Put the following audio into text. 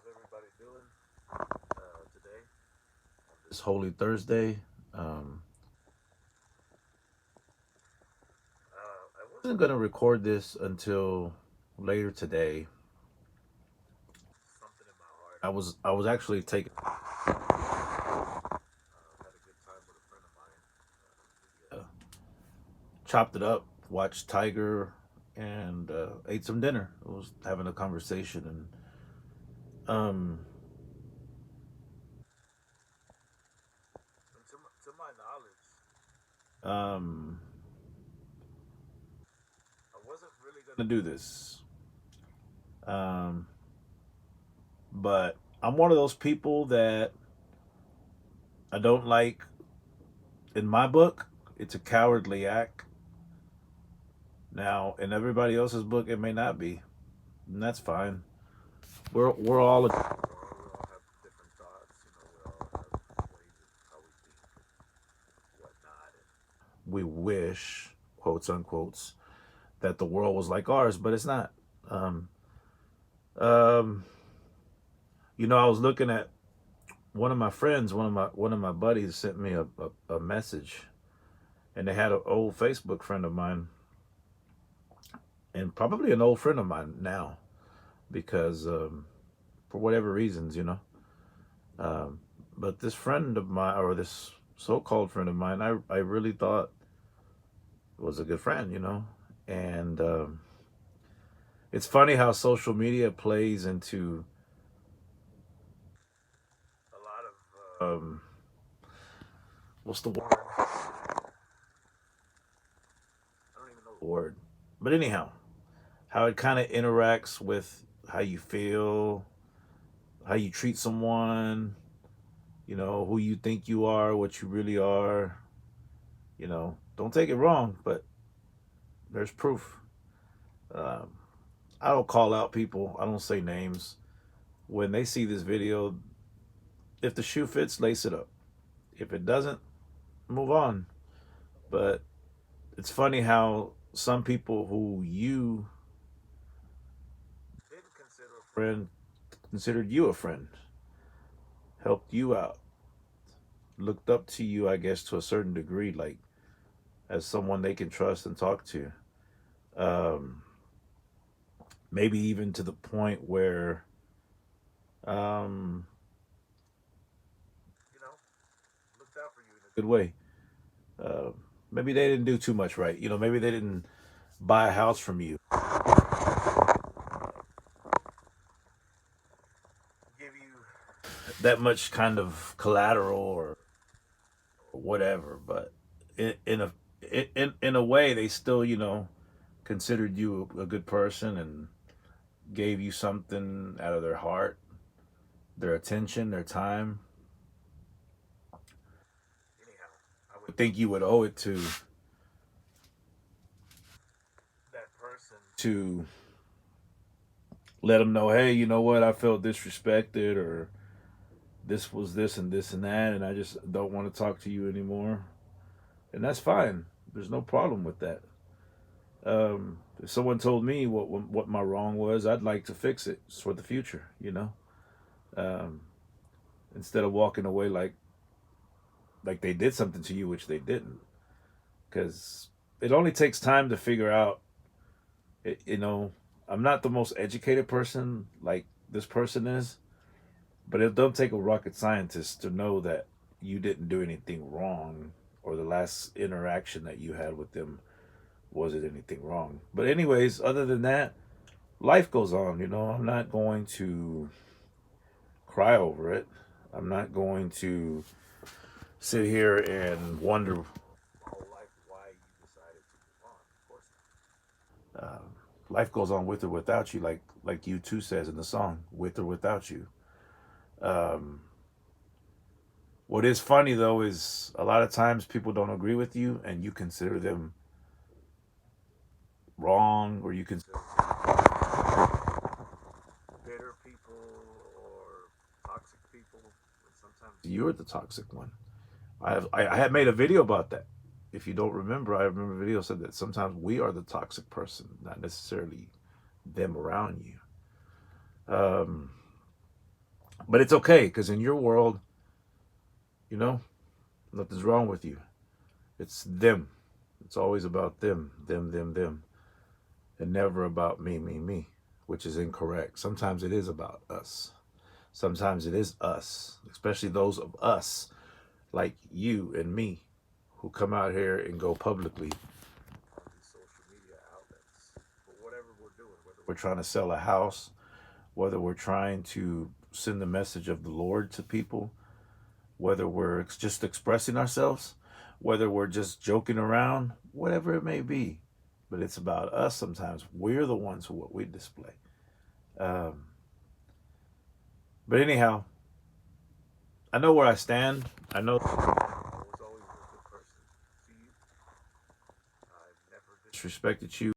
everybody doing today? It's Holy Thursday. I wasn't gonna record this until later today. Something in my heart. I was actually taking had a good time with a friend of mine. Chopped it up, watched Tiger, and ate some dinner. I was having a conversation, and to my knowledge, I wasn't really gonna do this. Um, but I'm one of those people that I don't like. In my book, it's a cowardly act. Now, in everybody else's book, it may not be, and that's fine. We're all we all have different thoughts. We all have ways of how we think and whatnot. And we wish, quotes unquotes, that the world was like ours, but it's not. Um, um, I was looking at one of my friends, one of my buddies sent me a message, and they had an old Facebook friend of mine, and probably an old friend of mine now, because for whatever reasons, Um, but this friend of mine, or this so-called friend of mine, I really thought was a good friend, and it's funny how social media plays into a lot of what's the word? I don't even know the word. But anyhow, how it kind of interacts with how you feel, how you treat someone, who you think you are, what you really are. Don't take it wrong, but there's proof. Um, I don't call out people. I don't say names. When they see this video, if the shoe fits, lace it up. If it doesn't, move on. But it's funny how some people who you didn't consider a friend considered you a friend, helped you out, looked up to you, I guess, to a certain degree, like as someone they can trust and talk to. Um, Maybe even to the point where, um, you know, looked out for you in a good way. Uh, Maybe they didn't do too much right. Maybe they didn't buy a house from you, give you that much kind of collateral or whatever. But in a way, they still considered you a good person and gave you something out of their heart, their attention, their time. Anyhow, I would think you would owe it to that person to let them know, hey, you know what, I felt disrespected, or this was this and this and that, and I just don't want to talk to you anymore. And that's fine. There's no problem with that. If someone told me what my wrong was, I'd like to fix it for the future. Um, Instead of walking away like they did something to you, which they didn't, because it only takes time to figure out. It, I'm not the most educated person like this person is, but it don't take a rocket scientist to know that you didn't do anything wrong, or the last interaction that you had with them wasn't anything wrong. But anyways, other than that, life goes on. I'm not going to cry over it. I'm not going to sit here and wonder whole life why you decided to move on. Of course not. Life goes on with or without you, like you too says in the song, with or without you. Um, what is funny though is a lot of times people don't agree with you, and you consider them wrong, or you consider bitter people or toxic people. And sometimes you're the toxic one. I had made a video about that. If you don't remember, I remember a video said that sometimes we are the toxic person, not necessarily them around you. Um, But it's okay, because in your world, you know, nothing's wrong with you. It's them. It's always about them, and never about me, which is incorrect. Sometimes it is about us. Sometimes it is us, especially those of us like you and me who come out here and go publicly on these social media outlets for whatever we're doing, whether we're trying to sell a house, whether we're trying to send the message of the Lord to people, whether we're just expressing ourselves, whether we're just joking around, whatever it may be. But it's about us sometimes. We're the ones who what we display. Um, but anyhow, I know where I stand. I know I was always a good person to you. I've never disrespected you.